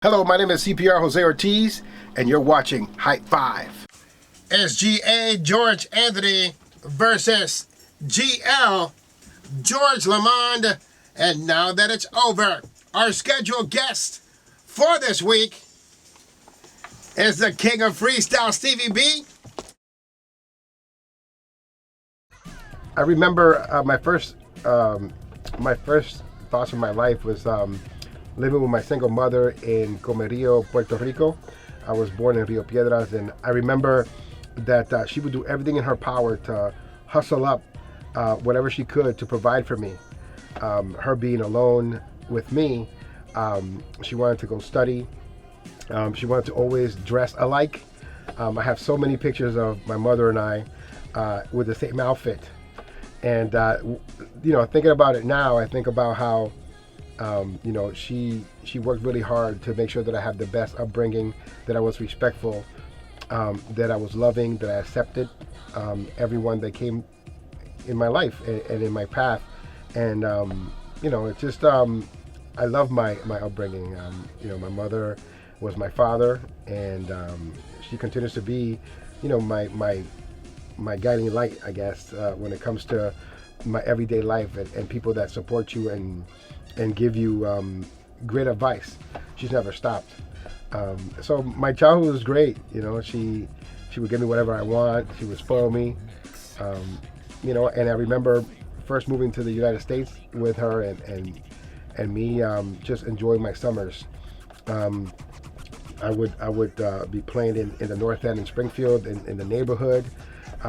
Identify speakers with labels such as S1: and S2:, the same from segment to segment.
S1: Hello, my name is CPR Jose Ortiz, and you're watching Hype 5. SGA George Anthony versus GL George Lamond. And now that it's over, our scheduled guest for this week is the king of freestyle, Stevie B. I remember my first thoughts of my life was living with my single mother in Comerío, Puerto Rico. I was born in Rio Piedras, and I remember that she would do everything in her power to hustle up whatever she could to provide for me. Her being alone with me, she wanted to go study. She wanted to always dress alike. I have so many pictures of my mother and I with the same outfit. And, thinking about it now, I think about how she worked really hard to make sure that I had the best upbringing, that I was respectful, that I was loving, that I accepted everyone that came in my life and in my path. And, it's just, I love my upbringing. My mother was my father, and she continues to be, my guiding light, I guess, when it comes to my everyday life and people that support you and give you great advice. She's never stopped. So my childhood was great. She would give me whatever I want. She would spoil me. And I remember first moving to the United States with her and me just enjoying my summers. I would be playing in the North End in Springfield in the neighborhood,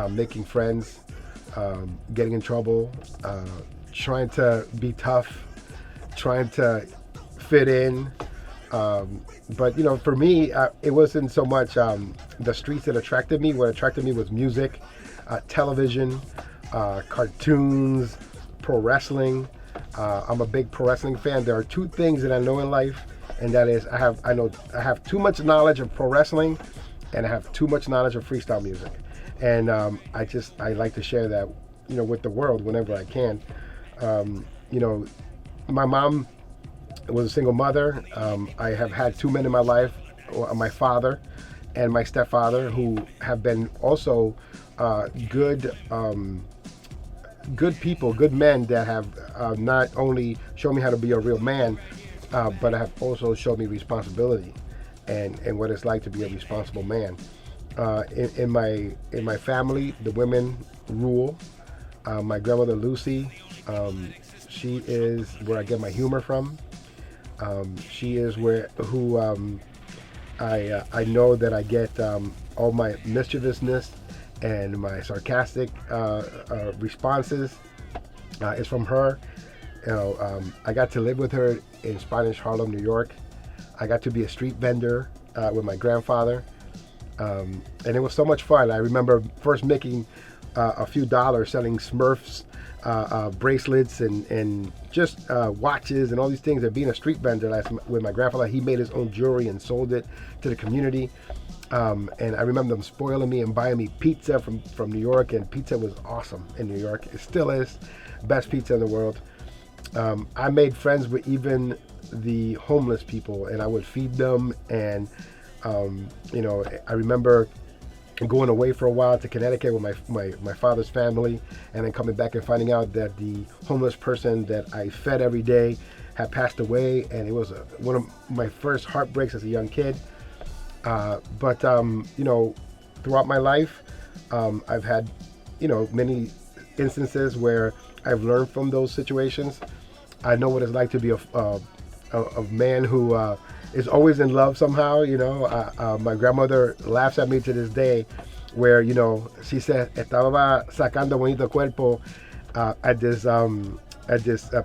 S1: making friends, getting in trouble, trying to be tough, trying to fit in. But for me, it wasn't so much the streets that attracted me. What attracted me was music, television, cartoons, pro wrestling. I'm a big pro wrestling fan. There are two things that I know in life, and that is I have too much knowledge of pro wrestling, and I have too much knowledge of freestyle music. And I like to share that with the world whenever I can. My mom was a single mother. I have had two men in my life, my father and my stepfather, who have been also good people, good men that have not only shown me how to be a real man, but have also shown me responsibility and what it's like to be a responsible man. In my family, the women rule. My grandmother Lucy, she is where I get my humor from. She is who I know that I get all my mischievousness and my sarcastic responses is from her. I got to live with her in Spanish Harlem, New York. I got to be a street vendor with my grandfather. And it was so much fun. I remember first making a few dollars selling Smurfs bracelets and just watches and all these things. And being a street vendor with my grandfather, he made his own jewelry and sold it to the community. And I remember them spoiling me and buying me pizza from New York. And pizza was awesome in New York. It still is. Best pizza in the world. I made friends with even the homeless people, and I would feed them. And I remember going away for a while to Connecticut with my father's family, and then coming back and finding out that the homeless person that I fed every day had passed away, and it was one of my first heartbreaks as a young kid. But throughout my life, I've had many instances where I've learned from those situations. I know what it's like to be a man who is always in love somehow. My grandmother laughs at me to this day, where she said estaba sacando bonito cuerpo at this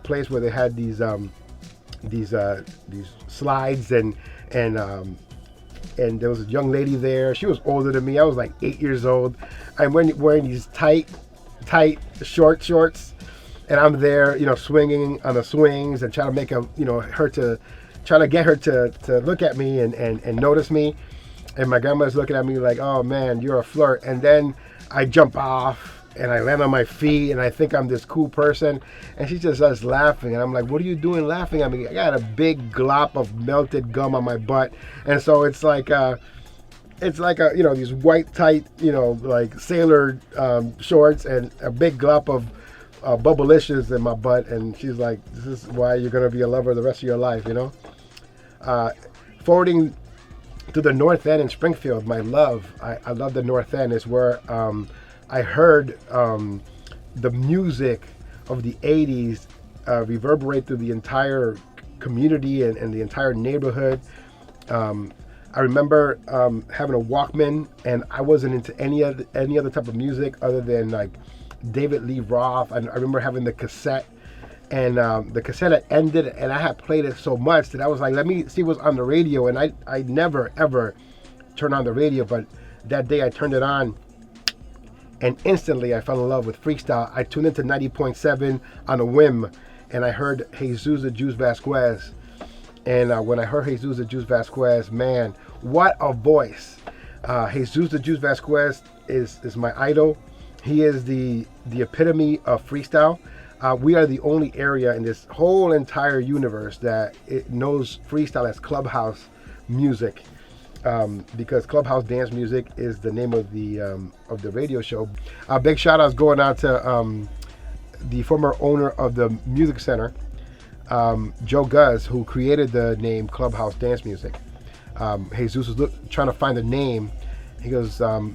S1: place where they had these slides and there was a young lady there. She was older than me. I was like 8 years old. I'm wearing these tight shorts, and I'm there, swinging on the swings and trying to make trying to get her to look at me and notice me. And my grandma's looking at me like, oh man, you're a flirt. And then I jump off and I land on my feet, and I think I'm this cool person, and she just starts laughing, and I'm like, what are you doing laughing at me? I got a big glop of melted gum on my butt, and so it's like these white tight, like sailor shorts, and a big glop of bubblicious in my butt, and she's like, this is why you're gonna be a lover the rest of your life, Forwarding to the North End in Springfield, my love. I love the North End. Is where I heard the music of the 80s reverberate through the entire community and the entire neighborhood. I remember having a Walkman, and I wasn't into any other type of music other than like David Lee Roth. I remember having the cassette, and the cassette had ended, and I had played it so much that I was like, let me see what's on the radio. And I never ever turned on the radio, but that day I turned it on, and instantly I fell in love with Freestyle. I tuned into 90.7 on a whim, and I heard Jesus the Juice Vasquez. And when I heard Jesus the Juice Vasquez, man, what a voice. Jesus the Juice Vasquez is my idol. He is the epitome of freestyle. We are the only area in this whole entire universe that it knows freestyle as Clubhouse music, because Clubhouse Dance Music is the name of the radio show. Big shout outs going out to the former owner of the Music Center, Joe Guz, who created the name Clubhouse Dance Music. Jesus was trying to find a name. He goes, so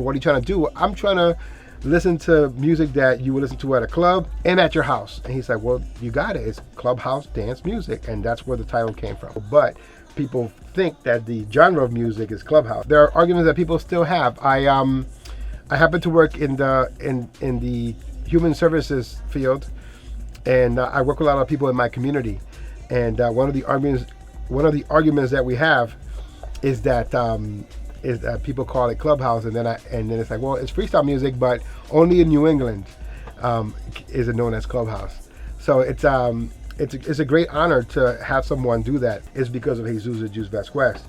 S1: what are you trying to do? I'm trying to listen to music that you would listen to at a club and at your house. And he's like, well, you got it. It's Clubhouse Dance Music. And that's where the title came from. But people think that the genre of music is Clubhouse. There are arguments that people still have. I happen to work in the human services field, and I work with a lot of people in my community. And one of the arguments that we have is that people call it Clubhouse, and then it's like, well, it's freestyle music, but only in New England is it known as Clubhouse. So it's a great honor to have someone do that. It's because of Jesus the Juice Vasquez,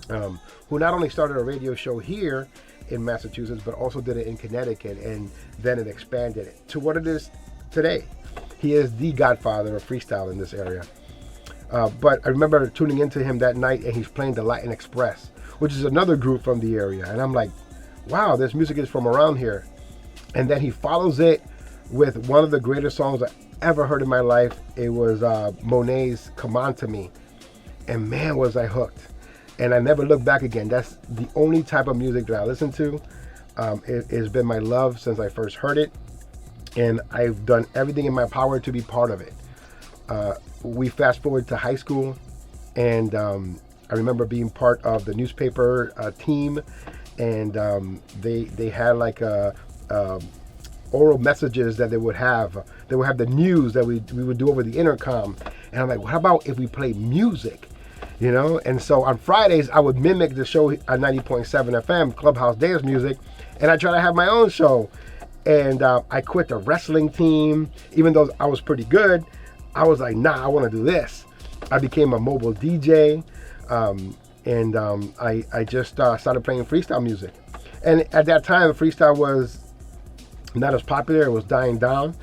S1: who not only started a radio show here in Massachusetts, but also did it in Connecticut, and then it expanded it to what it is today. He is the godfather of freestyle in this area. But I remember tuning into him that night, and he's playing the Latin Express, which is another group from the area. And I'm like, wow, this music is from around here. And then he follows it with one of the greatest songs I ever heard in my life. It was Monet's Come On To Me. And man, was I hooked. And I never looked back again. That's the only type of music that I listen to. It has been my love since I first heard it. And I've done everything in my power to be part of it. We fast forward to high school, and I remember being part of the newspaper team, and they had like oral messages that they would have. They would have the news that we would do over the intercom, and I'm like, what about if we play music, And so on Fridays I would mimic the show at 90.7 FM, Clubhouse Dance Music, and I try to have my own show. And I quit the wrestling team, even though I was pretty good. I was like, nah, I want to do this. I became a mobile DJ. And I just started playing freestyle music. And at that time, freestyle was not as popular. It was dying down,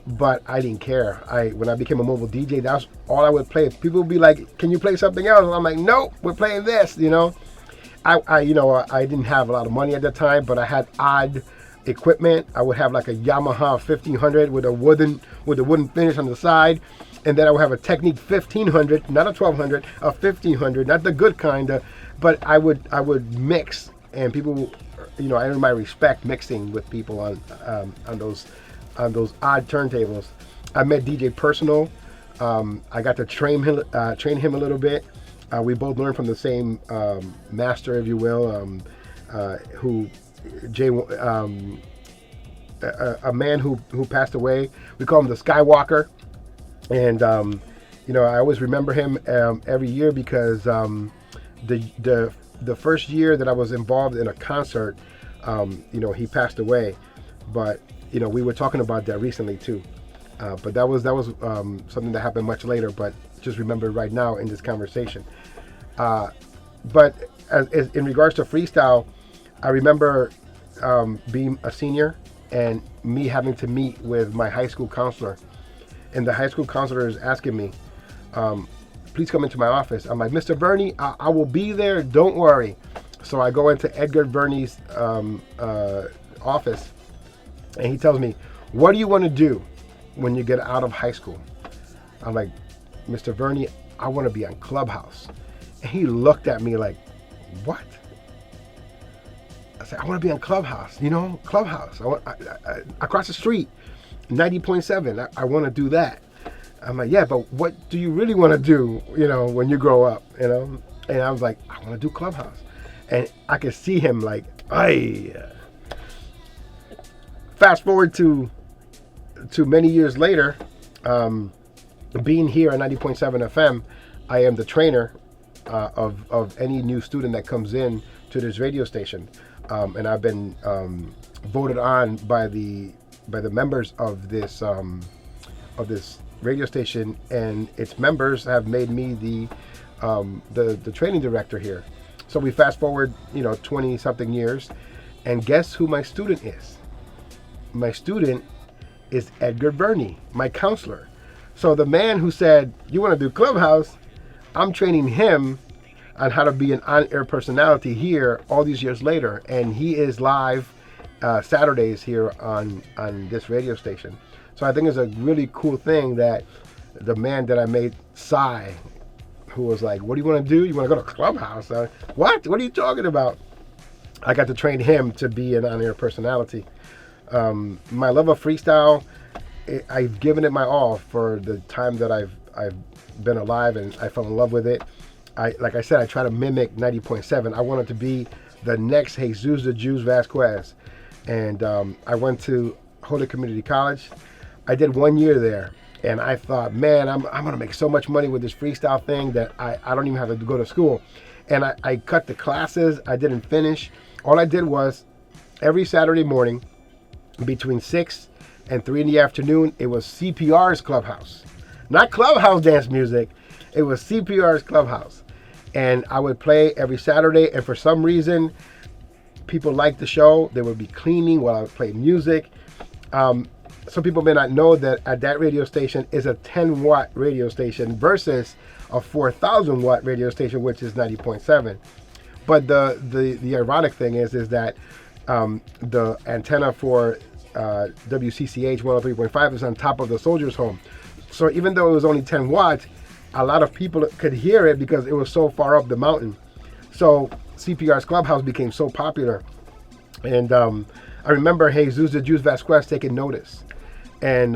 S1: but I didn't care. When I became a mobile DJ, that's all I would play. People would be like, can you play something else? And I'm like, nope, we're playing this, I didn't have a lot of money at that time, but I had odd equipment. I would have like a Yamaha 1500 with a wooden finish on the side. And then I would have a Technique 1500, not a 1200, a 1500, not the good kind, but I would mix, and people, I earned my respect mixing with people on those odd turntables. I met DJ Personal. I got to train him a little bit. We both learned from the same master, if you will, a man who passed away. We call him the Skywalker. And I always remember him every year because the first year that I was involved in a concert, he passed away. But we were talking about that recently too. But that was something that happened much later, but just remembered right now in this conversation. But as in regards to freestyle, I remember being a senior and me having to meet with my high school counselor. And the high school counselor is asking me, please come into my office. I'm like, Mr. Bernie, I will be there. Don't worry. So I go into Edgar Bernie's office, and he tells me, what do you want to do when you get out of high school? I'm like, Mr. Bernie, I want to be on Clubhouse. And he looked at me like, what? I said, I want to be on Clubhouse, Clubhouse. Across the street, 90.7. I want to do that. I'm like, yeah, but what do you really want to do, when you grow up, And I was like, I want to do Clubhouse. And I could see him like, ay. Fast forward to many years later, being here at 90.7 FM, I am the trainer of any new student that comes in to this radio station. And I've been voted on by the members of this radio station, and its members have made me the training director here. So we fast forward 20 something years, and guess who my student is? My student is Edgar Bernie, my counselor. So the man who said, you want to do Clubhouse, I'm training him on how to be an on-air personality here all these years later, and he is live Saturdays here on this radio station. So I think it's a really cool thing that the man that I made, Cy, who was like, what do you want to do? You want to go to Clubhouse? What are you talking about? I got to train him to be an on-air personality. My love of freestyle, I've given it my all for the time that I've been alive, and I fell in love with it. Like I said, I try to mimic 90.7. I wanted to be the next Jesus the Juice Vasquez. And I went to Holy Community College. I did 1 year there, and I thought, man, I'm going to make so much money with this freestyle thing that I don't even have to go to school. And I cut the classes. I didn't finish. All I did was every Saturday morning between 6 and 3 in the afternoon, it was CPR's Clubhouse. Not Clubhouse dance music. It was CPR's Clubhouse. And I would play every Saturday, and for some reason, people liked the show. They would be cleaning while I would play music. Some people may not know that at that radio station is a 10-watt radio station versus a 4,000-watt radio station, which is 90.7. But the ironic thing is that the antenna for WCCH 103.5 is on top of the Soldier's Home. So even though it was only 10 watts, a lot of people could hear it because it was so far up the mountain. So CPR's Clubhouse became so popular. And I remember Jesus the Juice Vasquez taking notice. And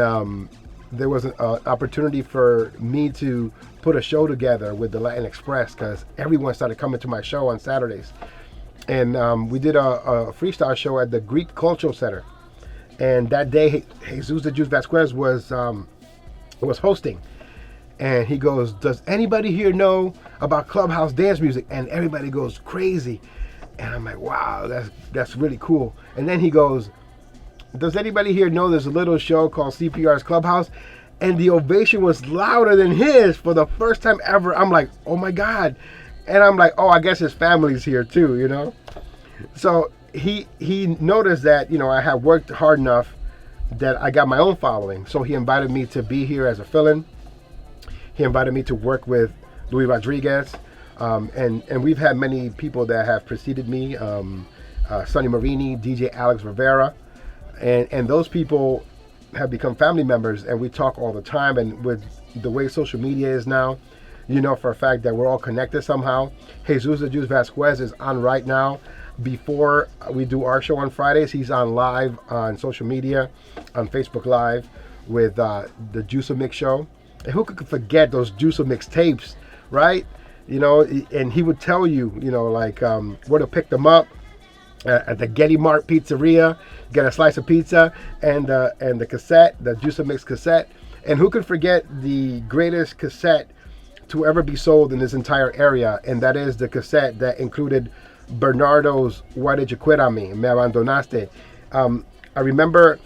S1: there was an opportunity for me to put a show together with the Latin Express because everyone started coming to my show on Saturdays. And we did a freestyle show at the Greek Cultural Center. And that day, Jesus the Juice Vasquez was hosting. And he goes, does anybody here know about Clubhouse dance music? And everybody goes crazy. And I'm like, wow, that's really cool. And then he goes, does anybody here know there's a little show called CPR's Clubhouse? And the ovation was louder than his for the first time ever. I'm like, oh my God. And I'm like, oh, I guess his family's here too, So he noticed that, I had worked hard enough that I got my own following. So he invited me to be here as a fill-in. He invited me to work with Louis Rodriguez. And we've had many people that have preceded me, Sonny Marini, DJ Alex Rivera. And those people have become family members, and we talk all the time. And with the way social media is now, for a fact that we're all connected somehow. Jesus the Juice Vasquez is on right now. Before we do our show on Fridays, he's on live on social media, on Facebook Live with the Juice Mix show. And who could forget those Juice Mix tapes, right? And he would tell you, where to pick them up at the Getty Mart Pizzeria, get a slice of pizza and the cassette, the Juice Mix cassette. And who could forget the greatest cassette to ever be sold in this entire area, and that is the cassette that included Bernardo's Why Did You Quit On Me? Me Abandonaste. I remember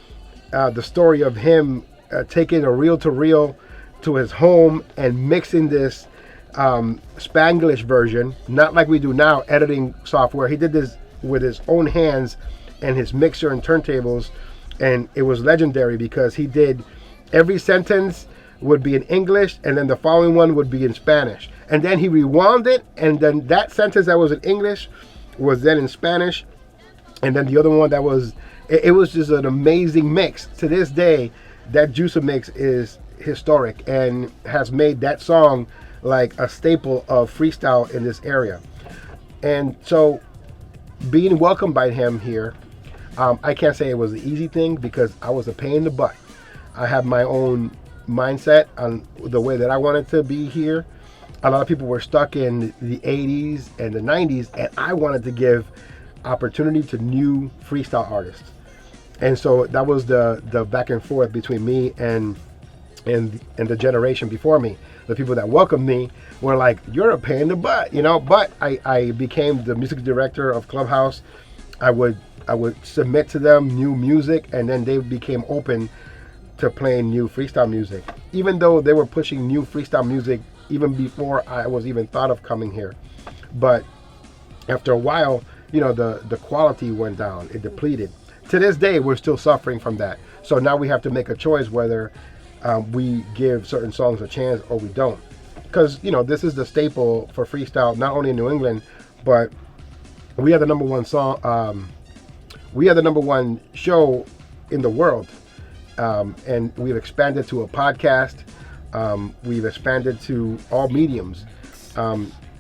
S1: the story of him taking a reel-to-reel to his home and mixing this Spanglish version, not like we do now, editing software. He did this with his own hands and his mixer and turntables and it was legendary because he did every sentence would be in English, and then the following one would be in Spanish, and then he rewound it, and then that sentence that was in English was then in Spanish, and then the other one that was, it was just an amazing mix. To this day, that Juicer mix is historic and has made that song like a staple of freestyle in this area. And so being welcomed by him here, I can't say it was an easy thing because I was a pain in the butt. I have my own mindset on the way that I wanted to be here. A lot of people were stuck in the 80s and the 90s, and I wanted to give opportunity to new freestyle artists. And so that was the back and forth between me and the generation before me. The people that welcomed me were like, you're a pain in the butt, you know. But I became the music director of Clubhouse. I would submit to them new music, and then they became open to playing new freestyle music, even though they were pushing new freestyle music even before I was even thought of coming here. But after a while, you know, the quality went down, it depleted. To this day, we're still suffering from that. So now we have to make a choice whether we give certain songs a chance or we don't. Because, you know, this is the staple for freestyle, not only in New England, but we are the number one song, we are the number one show in the world. And we've expanded to a podcast. We've expanded to all mediums.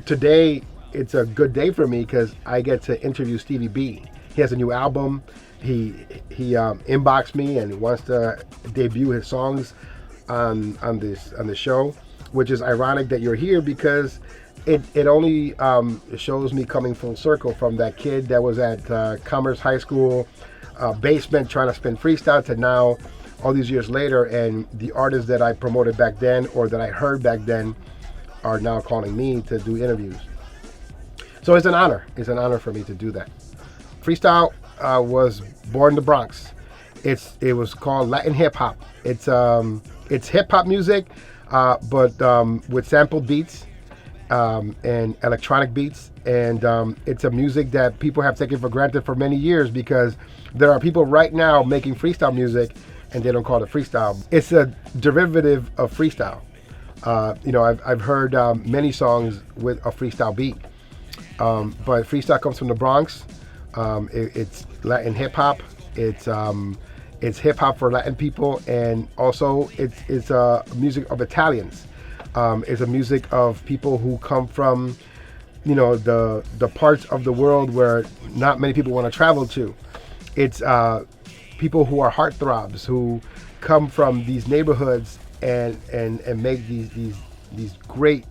S1: Today, it's a good day for me because I get to interview Stevie B. He has a new album. He inboxed me and wants to debut his songs on the show, which is ironic that you're here because it only shows me coming full circle from that kid that was at Commerce High School basement trying to spin freestyle to now all these years later, and the artists that I promoted back then or that I heard back then are now calling me to do interviews. So it's an honor. It's an honor for me to do that. Freestyle was born in the Bronx. It was called Latin hip hop. It's hip hop music, but with sampled beats and electronic beats, and it's a music that people have taken for granted for many years because there are people right now making freestyle music and they don't call it freestyle. It's a derivative of freestyle. You know, I've heard many songs with a freestyle beat, but freestyle comes from the Bronx. It's Latin hip hop. It's hip hop for Latin people, and also it's music of Italians. It's a music of people who come from, you know, the parts of the world where not many people want to travel to. It's people who are heartthrobs who come from these neighborhoods and make these great.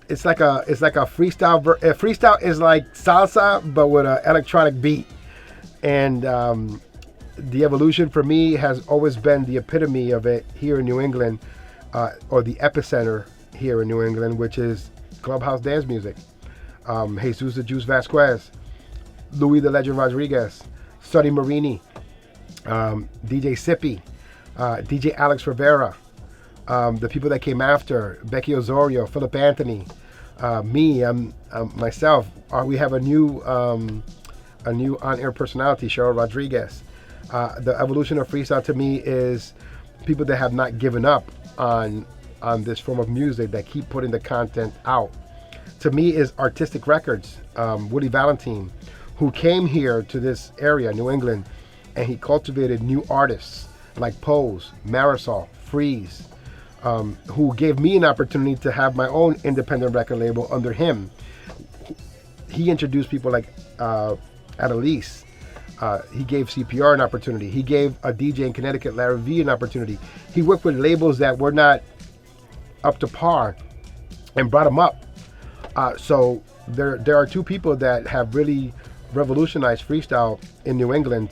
S1: It's like a freestyle. Freestyle is like salsa, but with an electronic beat. And the evolution for me has always been the epitome of it here in New England, or the epicenter here in New England, which is Clubhouse dance music. Jesus the Juice Vasquez, Louis the Legend Rodriguez, Sonny Marini, DJ Sippy, DJ Alex Rivera, the people that came after, Becky Osorio, Philip Anthony, me, myself. We have a new on-air personality, Cheryl Rodriguez. The evolution of freestyle to me is people that have not given up on this form of music, that keep putting the content out. To me is Artistic Records, Woody Valentine, who came here to this area, New England, and he cultivated new artists like Pose, Marisol, Freeze, who gave me an opportunity to have my own independent record label under him. He introduced people like Annalise. He gave CPR an opportunity. He gave a DJ in Connecticut, Larry V, an opportunity. He worked with labels that were not up to par and brought them up. So there are two people that have really revolutionized freestyle in New England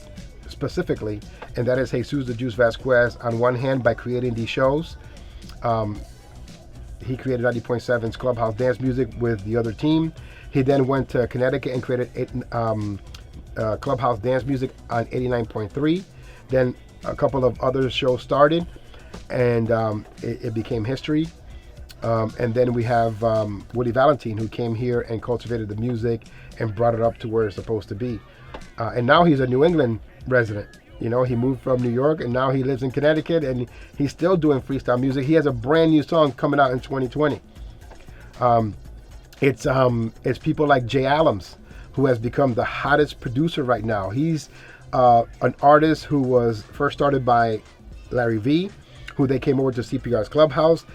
S1: specifically, and that is Jesus the Juice Vasquez on one hand by creating these shows. He created 90.7's Clubhouse Dance Music with the other team. He then went to Connecticut and created Clubhouse Dance Music on 89.3. Then a couple of other shows started, and it became history. And then we have Woody Valentine, who came here and cultivated the music and brought it up to where it's supposed to be. And now he's a New England resident. You know, he moved from New York and now he lives in Connecticut, and he's still doing freestyle music. He has a brand new song coming out in 2020. It's people like Jay Allams, who has become the hottest producer right now. He's an artist who was first started by Larry V, who they came over to CPR's Clubhouse,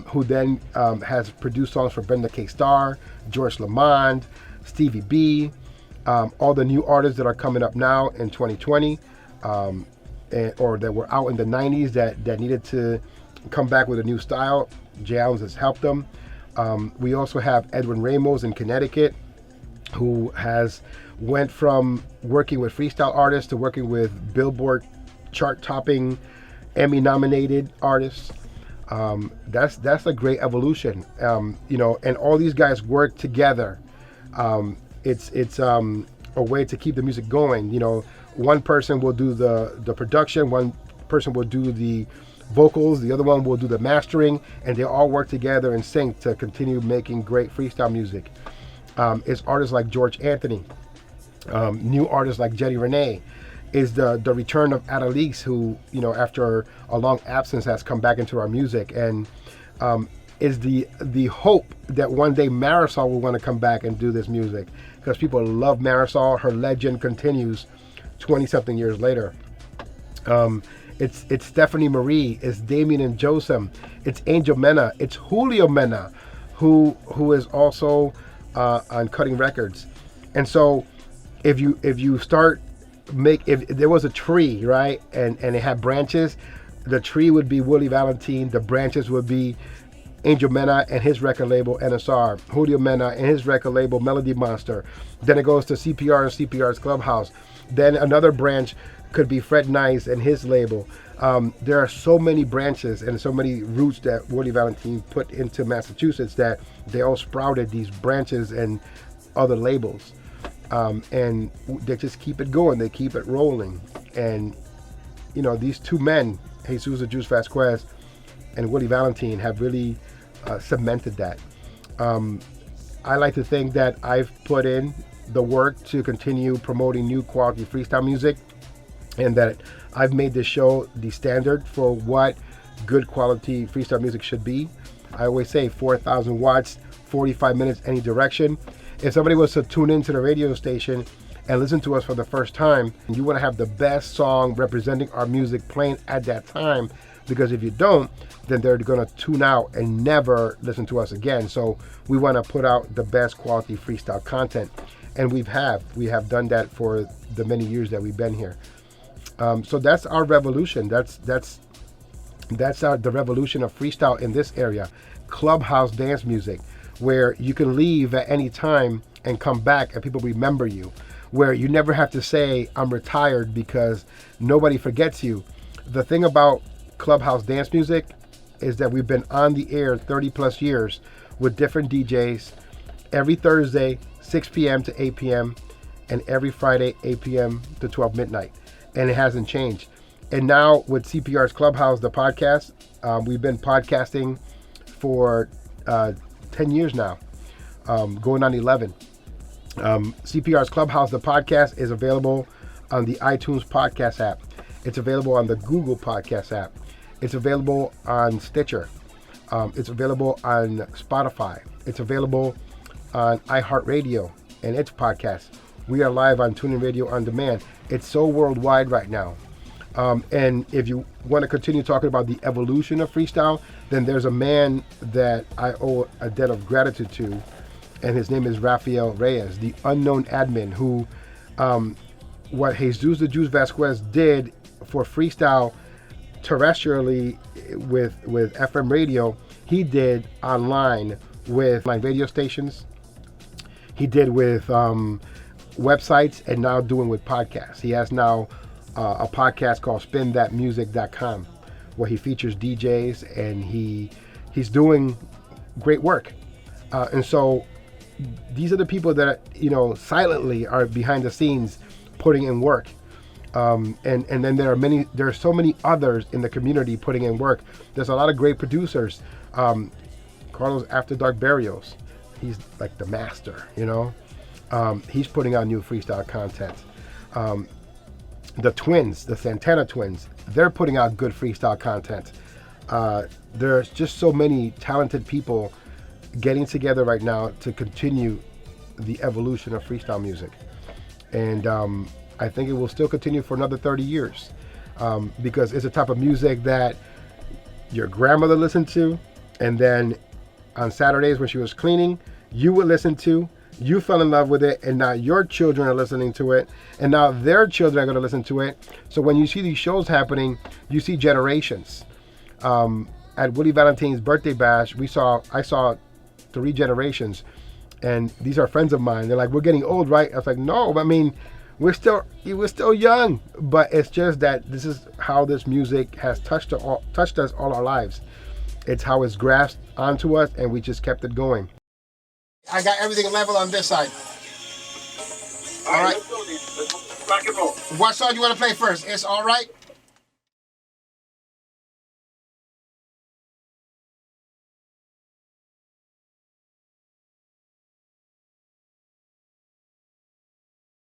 S1: who then has produced songs for Brenda K. Starr, George Lamond, Stevie B, all the new artists that are coming up now in 2020, or that were out in the 90s that needed to come back with a new style. Jay Allams has helped them. We also have Edwin Ramos in Connecticut, who has went from working with freestyle artists to working with Billboard chart-topping, Emmy-nominated artists. That's a great evolution, you know. And all these guys work together. It's a way to keep the music going. You know, one person will do the production, one person will do the vocals, the other one will do the mastering, and they all work together in sync to continue making great freestyle music. It's artists like George Anthony, new artists like Jetty Renee. Is the return of Adalise, who, you know, after a long absence has come back into our music, and is the hope that one day Marisol will want to come back and do this music, because people love Marisol. Her legend continues 20-something years later. It's Stephanie Marie, it's Damien and Josem, it's Angel Mena, it's Julio Mena, who is also on Cutting Records. And so if you start if there was a tree, right, and it had branches, the tree would be Willie Valentine, the branches would be Angel Mena and his record label NSR, Julio Mena and his record label Melody Monster. Then it goes to CPR and CPR's Clubhouse. Then another branch could be Fred Nice and his label. There are so many branches and so many roots that Willie Valentine put into Massachusetts that they all sprouted these branches and other labels. And they just keep it going. They keep it rolling. And, you know, these two men, Jesus the Juice Vasquez and Willie Valentine, have really cemented that. I like to think that I've put in the work to continue promoting new quality freestyle music, and that I've made this show the standard for what good quality freestyle music should be. I always say 4,000 watts, 45 minutes any direction. If somebody was to tune into the radio station and listen to us for the first time, and you want to have the best song representing our music playing at that time, because if you don't, then they're going to tune out and never listen to us again. So we want to put out the best quality freestyle content, and we have done that for the many years that we've been here. So that's our revolution. That's the revolution of freestyle in this area. Clubhouse dance music, where you can leave at any time and come back and people remember you, where you never have to say I'm retired, because nobody forgets you. The thing about Clubhouse dance music is that we've been on the air 30 plus years with different DJs every Thursday 6 p.m. to 8 p.m. and every Friday 8 p.m. to 12 midnight, and it hasn't changed. And now with CPR's Clubhouse, the podcast, we've been podcasting for 10 years now, going on 11. CPR's Clubhouse, the podcast, is available on the iTunes podcast app. It's available on the Google podcast app. It's available on Stitcher. It's available on Spotify. It's available on iHeartRadio and its podcast. We are live on TuneIn Radio On Demand. It's so worldwide right now. And if you want to continue talking about the evolution of freestyle, then there's a man that I owe a debt of gratitude to, and his name is Rafael Reyes, the unknown admin, who what Jesus the Juice Vasquez did for freestyle terrestrially with FM radio, he did online with radio stations. He did with websites, and now doing with podcasts. He has now a podcast called spinthatmusic.com, where he features DJs, and he's doing great work. And so these are the people that, you know, silently are behind the scenes putting in work. And then there are so many others in the community putting in work. There's a lot of great producers. Carlos After Dark Burials. He's like the master, you know. He's putting out new freestyle content. The twins, the Santana twins, they're putting out good freestyle content. There's just so many talented people getting together right now to continue the evolution of freestyle music. And I think it will still continue for another 30 years because it's a type of music that your grandmother listened to, and then on Saturdays when she was cleaning, you would listen to, you fell in love with it, and now your children are listening to it, and now their children are going to listen to it. So when you see these shows happening, you see generations. At Willie Valentine's birthday bash, I saw 3 generations, and these are friends of mine. They're like, "We're getting old, right?" I was like, "No, I mean, we're still young, but it's just that this is how this music has touched us all our lives. It's how it's grasped onto us, and we just kept it going." I got everything level on this side. All right. Let's rock and roll. What song do you want to play first? It's All Right?